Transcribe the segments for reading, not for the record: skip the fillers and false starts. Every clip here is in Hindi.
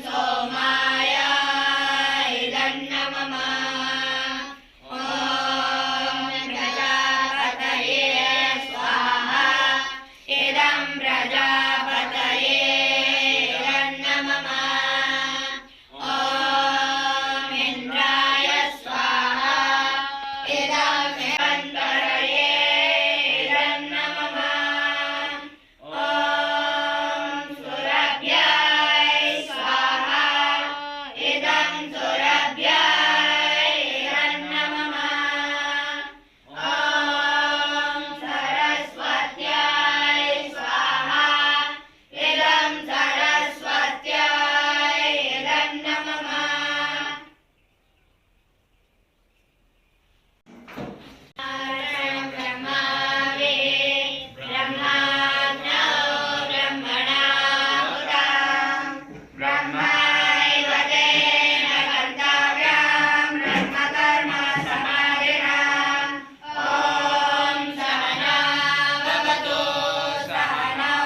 सोमाय इदन्नमम ॐ प्रजापतये स्वाहा इदं प्रजापतये इदन्नमम ॐ इन्द्राय स्वाहा इदं इन्द्रये इदन्नमम ॐ सुरभ्यै स्वाहा इदं सुरभ्यै इदन्नमम ॐ सरस्वत्यै स्वाहा इदं सरस्वत्यै इदन्नमम ब्रह्मावे ब्रह्माज्ञो ब्रह्मणाहुतं ब्रह्मैव तेन कर्तव्यं ब्रह्मकर्म समाधिना ॐ सहना भवतु सहनौ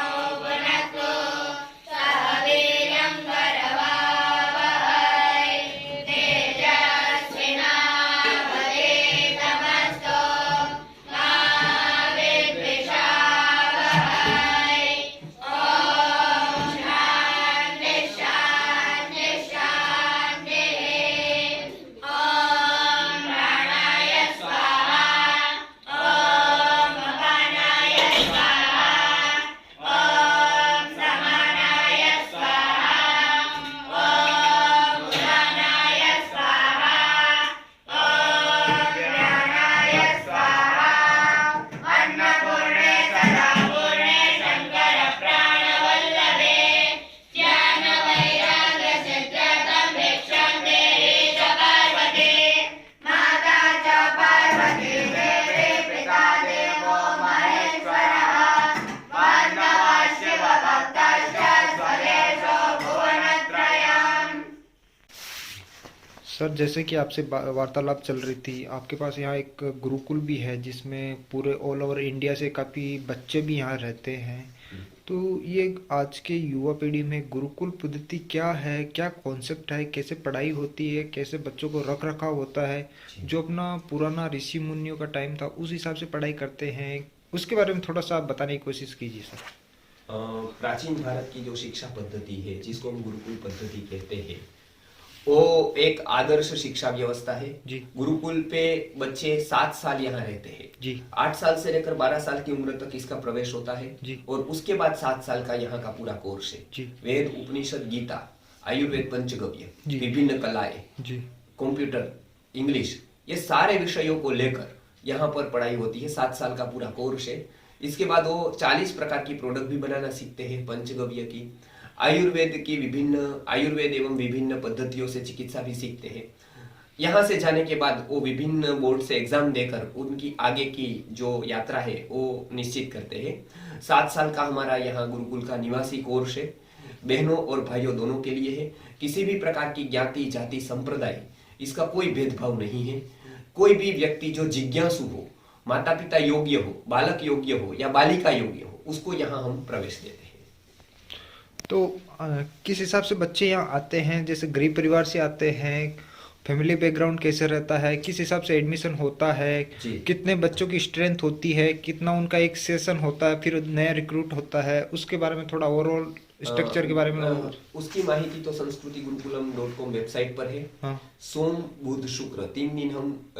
भुनक्तु सह वीर्यं करवावहै तेजस्विनावधीतमस्तु मा विद्विषावहै ॐ शान्ति शान्ति शान्तिः ॐ प्राणाय स्वाहा ॐ अपानाय स्वाहा ॐ समानाय स्वाहा ॐ उदानाय स्वाहा ॐ ज्ञानाय स्वाहा अन्नपूर्णे सदापूर्णे शङ्कर प्राणवल्लभे ज्ञानवैराग्यसिद्ध्यर्थं भिक्षं देहि च पार्वती माता च पार्वती देवी पिता देवो महेश्वरः बान्धवः शिवभक्तश्च स्वदेशो भुवनत्रयम्। सर, जैसे कि आपसे वार्तालाप चल रही थी, आपके पास यहाँ एक गुरुकुल भी है जिसमें पूरे ऑल ओवर इंडिया से काफ़ी बच्चे भी यहाँ रहते हैं। तो ये आज के युवा पीढ़ी में गुरुकुल पद्धति क्या है, क्या कॉन्सेप्ट है, कैसे पढ़ाई होती है, कैसे बच्चों को रख रखाव होता है, जो अपना पुराना ऋषि मुनियों का टाइम था उस हिसाब से पढ़ाई करते हैं, उसके बारे में थोड़ा सा आप बताने की कोशिश कीजिए सर। प्राचीन भारत की जो शिक्षा पद्धति है जिसको हम गुरुकुल पद्धति कहते हैं, वो एक आदर्श शिक्षा व्यवस्था है जी। गुरुकुल पे बच्चे 7 साल यहाँ रहते हैं जी। 8 साल से लेकर 12 साल की उम्र तक इसका प्रवेश होता है जी। और उसके बाद 7 साल का यहाँ का पूरा कोर्स है जी। वेद, उपनिषद, गीता, आयुर्वेद, पंचगव्य, जी। विभिन्न कलाएं, जी। कंप्यूटर, इंग्लिश, ये सारे विषयों को लेकर यहाँ पर पढ़ाई होती है। 7 साल का पूरा कोर्स है। इसके बाद वो 40 प्रकार की प्रोडक्ट भी बनाना सीखते हैं, पंचगव्य की, आयुर्वेद एवं विभिन्न पद्धतियों से चिकित्सा भी सीखते हैं। यहाँ से जाने के बाद वो विभिन्न बोर्ड से एग्जाम देकर उनकी आगे की जो यात्रा है वो निश्चित करते हैं। 7 साल का हमारा यहाँ गुरुकुल का निवासी कोर्स है, बहनों और भाइयों दोनों के लिए है। किसी भी प्रकार की ज्ञाति, जाति, संप्रदाय, इसका कोई भेदभाव नहीं है। कोई भी व्यक्ति जो जिज्ञासु हो, माता पिता योग्य हो, बालक योग्य हो या बालिका योग्य हो, उसको यहाँ हम प्रवेश देते हैं। तो किस हिसाब से बच्चे यहाँ आते हैं? जैसे गरीब परिवार से आते हैं, फैमिली बैकग्राउंड कैसे रहता है, किस हिसाब से एडमिशन होता है, कितने बच्चों की स्ट्रेंथ होती है, कितना उनका एक सेशन होता है, फिर नया रिक्रूट होता है, उसके बारे में थोड़ा ओवरऑल स्ट्रक्चर के बारे में उसकी माहिती तो संस्कृतिगुरुकुलम.com वेबसाइट पर है। हाँ। सोम, बुध, शुक्र 3 दिन हम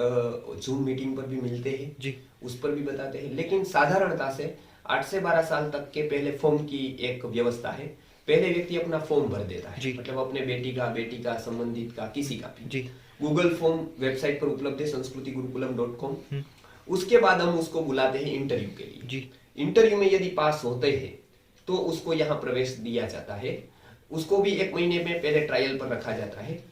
जूम मीटिंग पर भी मिलते हैं जी। उस पर भी बताते हैं। लेकिन साधारणता से 8 से 12 साल तक के पहले फॉर्म की एक व्यवस्था है। पहले व्यक्ति अपना फॉर्म भर देता है, मतलब अपने बेटी का, संबंधित का, किसी का भी जी। गूगल फॉर्म वेबसाइट पर उपलब्ध है संस्कृतिगुरुकुलम.com। उसके बाद हम उसको बुलाते हैं इंटरव्यू के लिए जी। इंटरव्यू में यदि पास होते हैं तो उसको यहाँ प्रवेश दिया जाता है। उसको भी 1 महीने में पहले ट्रायल पर रखा जाता है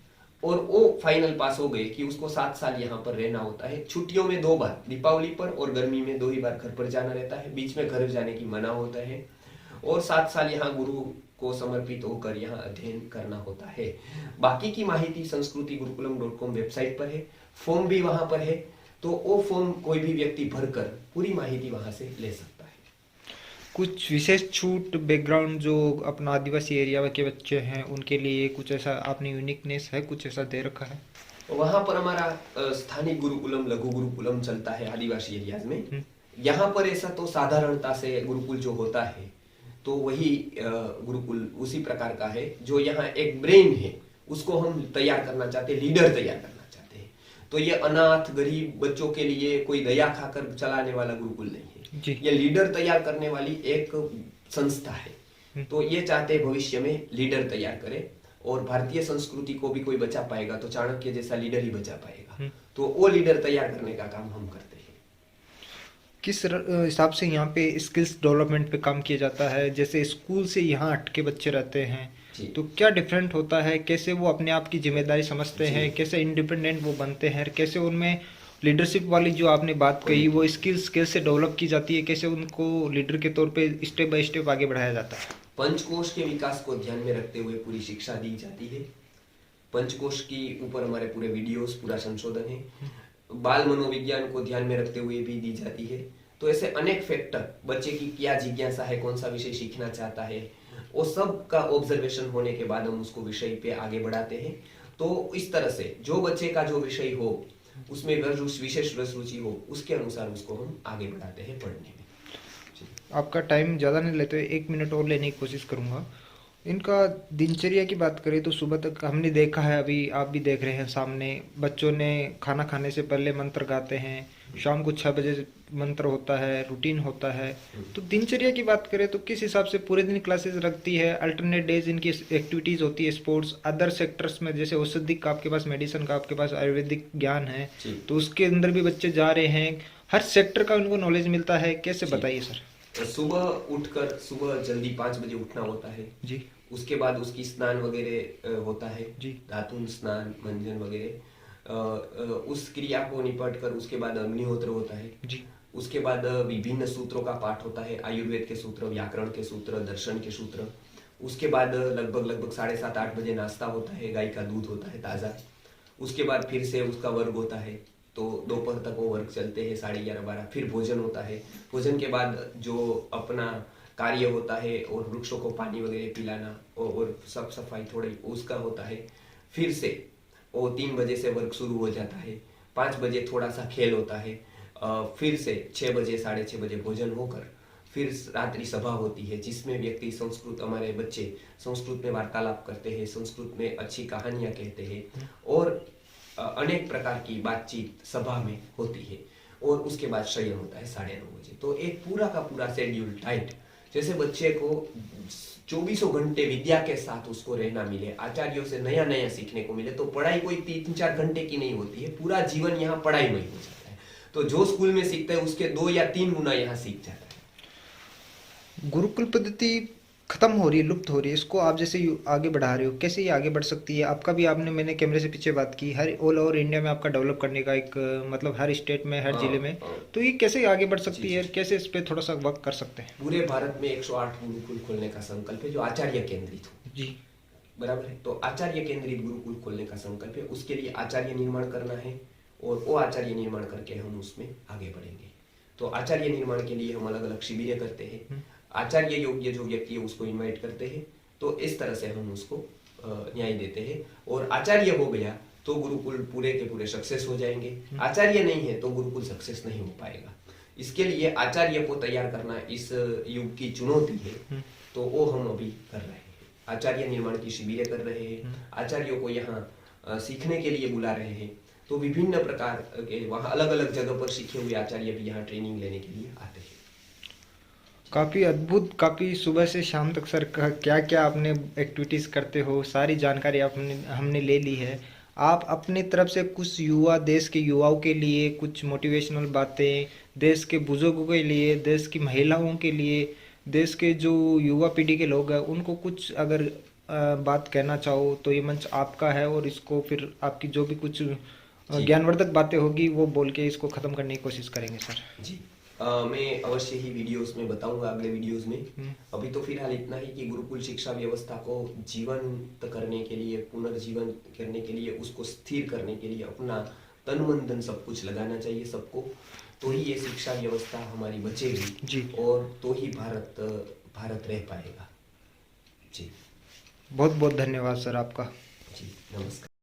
और वो फाइनल पास हो गए कि उसको 7 साल यहाँ पर रहना होता है। छुट्टियों में 2 बार, दीपावली पर और गर्मी में 2 ही बार घर पर जाना रहता है, बीच में घर जाने की मना होता है। और 7 साल यहाँ गुरु को समर्पित होकर यहाँ अध्ययन करना होता है। बाकी की माहिती संस्कृतिगुरुकुलम.com वेबसाइट पर है, फॉर्म भी वहां पर है, तो वो फॉर्म कोई भी व्यक्ति भरकर पूरी माहिती वहां से ले सकता है। कुछ विशेष छूट बैकग्राउंड जो अपना आदिवासी एरिया के बच्चे हैं उनके लिए कुछ ऐसा आपने यूनिकनेस है, कुछ ऐसा दे रखा है? वहां पर हमारा स्थानीय गुरुकुलम, लघु गुरुकुलम चलता है आदिवासी एरियाज में। हम्म। यहाँ पर ऐसा तो साधारणता से गुरुकुल जो होता है तो वही गुरुकुल उसी प्रकार का है। जो यहाँ एक ब्रेन है उसको हम तैयार करना चाहते हैं, लीडर तैयार करना चाहते हैं। तो ये अनाथ गरीब बच्चों के लिए कोई दया खाकर चलाने वाला गुरुकुल नहीं जी। है, ये लीडर तैयार करने वाली एक संस्था है। तो ये चाहते हैं भविष्य में लीडर तैयार करे, और भारतीय संस्कृति को भी कोई बचा पाएगा तो चाणक्य जैसा लीडर ही बचा पाएगा। तो वो लीडर तैयार करने का काम हम करते हैं। किस हिसाब से यहाँ पे स्किल्स डेवलपमेंट पे काम किया जाता है? जैसे स्कूल से यहाँ हटके बच्चे रहते हैं जी। तो क्या डिफरेंट होता है? कैसे वो अपने आप की जिम्मेदारी समझते हैं, कैसे इंडिपेंडेंट वो बनते हैं, कैसे उनमें लीडरशिप वाली जो आपने बात कही वो स्किल्स कैसे डेवलप की जाती है, कैसे उनको लीडर के तौर पे स्टेप बाय स्टेप आगे बढ़ाया जाता है? पंचकोश के विकास को ध्यान में रखते हुए पूरी शिक्षा दी जाती है। पंचकोश की ऊपर हमारे पूरे वीडियोस, पूरा संशोधन है। बाल मनोविज्ञान को ध्यान में रखते हुए भी दी जाती है। तो ऐसे अनेक फैक्टर, बच्चे की क्या जिज्ञासा है, कौन सा विषय सीखना चाहता है, वो सब का ऑब्जर्वेशन होने के बाद हम उसको विषय पे आगे बढ़ाते हैं। तो इस तरह से जो बच्चे का जो विषय हो, उसमें विशेष रुचि हो, उसके अनुसार उसको हम आगे बढ़ाते हैं पढ़ने में। आपका टाइम ज़्यादा नहीं लेते, 1 मिनट और लेने की कोशिश करूँगा। इनका दिनचर्या की बात करें तो सुबह तक हमने देखा है, अभी आप भी देख रहे हैं सामने, बच्चों ने खाना खाने से पहले मंत्र गाते हैं, शाम को 6 बजे मंत्र होता है, रूटीन होता है। तो दिनचर्या की बात करें तो किस हिसाब से पूरे दिन क्लासेस रखती है? अल्टरनेट डेज इनकी एक्टिविटीज़ होती है, स्पोर्ट्स, अदर सेक्टर्स में जैसे औषधि का आपके पास, मेडिसिन का आपके पास आयुर्वेदिक ज्ञान है, तो उसके अंदर भी बच्चे जा रहे हैं, हर सेक्टर का उनको नॉलेज मिलता है, कैसे बताइए सर? सुबह उठकर, सुबह जल्दी 5 बजे उठना होता है जी। उसके बाद उसकी स्नान वगैरह होता है जी। दातुन स्नान, मंजन वगैरह, उस क्रिया को निपट कर उसके बाद अग्निहोत्र होता है जी। उसके बाद विभिन्न सूत्रों का पाठ होता है, आयुर्वेद के सूत्र, व्याकरण के सूत्र, दर्शन के सूत्र। उसके बाद लगभग 7:30-8 बजे नाश्ता होता है, गाय का दूध होता है ताज़ा। उसके बाद फिर से उसका वर्ग होता है, तो दोपहर तक वो वर्ग चलते हैं, 11:30-12। फिर भोजन होता है, भोजन के बाद जो अपना कार्य होता है और वृक्षों को पानी वगैरह पिलाना और सब सफाई थोड़ी उसका होता है। फिर से वो 3 बजे से वर्क शुरू हो जाता है, 5 बजे थोड़ा सा खेल होता है, फिर से 6 बजे 6:30 बजे भोजन होकर फिर रात्रि सभा होती है, जिसमें व्यक्ति संस्कृत, हमारे बच्चे संस्कृत में वार्तालाप करते हैं, संस्कृत में अच्छी कहानियां कहते हैं और अनेक प्रकार की बातचीत सभा में होती है। और उसके बाद शयन होता है 9:30 बजे। तो एक पूरा का पूरा शेड्यूल टाइट, जैसे बच्चे को 24 घंटे विद्या के साथ उसको रहना मिले, आचार्यों से नया नया सीखने को मिले। तो पढ़ाई कोई 3-4 घंटे की नहीं होती है, पूरा जीवन यहाँ पढ़ाई में ही हो जाता है। तो जो स्कूल में सीखता है उसके 2 या 3 गुना यहाँ सीख जाता है। गुरुकुल पद्धति खत्म हो रही है, लुप्त हो रही है, इसको आप जैसे आगे बढ़ा रहे हो, कैसे ये आगे बढ़ सकती है? आपका भी, आपने, मैंने कैमरे से पीछे बात की, हर ऑल ओवर इंडिया में आपका डेवलप करने का एक मतलब हर स्टेट में, हर जिले में, तो ये कैसे आगे बढ़ सकती है? कैसे इस पे थोड़ा सा वर्क कर सकते हैं? पूरे भारत में 108 गुरुकुल खोलने का संकल्प है, जो आचार्य केंद्रित हो। जी। बराबर है। तो आचार्य केंद्रित गुरुकुल खोलने का संकल्प है, उसके लिए आचार्य निर्माण करना है और वो आचार्य निर्माण करके हम उसमें आगे बढ़ेंगे। तो आचार्य निर्माण के लिए हम अलग अलग शिविरें करते हैं, आचार्य योग्य जो व्यक्ति है उसको इनवाइट करते हैं। तो इस तरह से हम उसको न्याय देते हैं, और आचार्य हो गया तो गुरुकुल पूरे के पूरे सक्सेस हो जाएंगे। आचार्य नहीं है तो गुरुकुल सक्सेस नहीं हो पाएगा। इसके लिए आचार्य को तैयार करना इस युग की चुनौती है, तो वो हम अभी कर रहे हैं। आचार्य निर्माण की शिविरें कर रहे हैं, आचार्यों को यहाँ सीखने के लिए बुला रहे हैं। तो विभिन्न प्रकार के वहाँ अलग अलग जगह पर सीखे हुए आचार्य भी यहाँ ट्रेनिंग लेने के लिए आते हैं। काफ़ी अद्भुत, काफ़ी सुबह से शाम तक सर क्या क्या आपने एक्टिविटीज़ करते हो, सारी जानकारी हमने ले ली है। आप अपनी तरफ से कुछ युवा, देश के युवाओं के लिए कुछ मोटिवेशनल बातें, देश के बुजुर्गों के लिए, देश की महिलाओं के लिए, देश के जो युवा पीढ़ी के लोग हैं उनको कुछ अगर बात कहना चाहो तो ये मंच आपका है, और इसको फिर आपकी जो भी कुछ ज्ञानवर्धक बातें होगी वो बोल के इसको ख़त्म करने की कोशिश करेंगे सर। जी। मैं अवश्य ही वीडियोस में बताऊंगा, अगले वीडियोस में। अभी तो फिलहाल इतना ही कि गुरुकुल शिक्षा व्यवस्था को जीवंत करने के लिए, पुनर्जीवन करने के लिए, उसको स्थिर करने के लिए अपना तन मन धन सब कुछ लगाना चाहिए सबको, तो ही ये शिक्षा व्यवस्था हमारी बचेगी जी। और तो ही भारत रह पाएगा। जी बहुत बहुत धन्यवाद सर आपका। जी नमस्कार।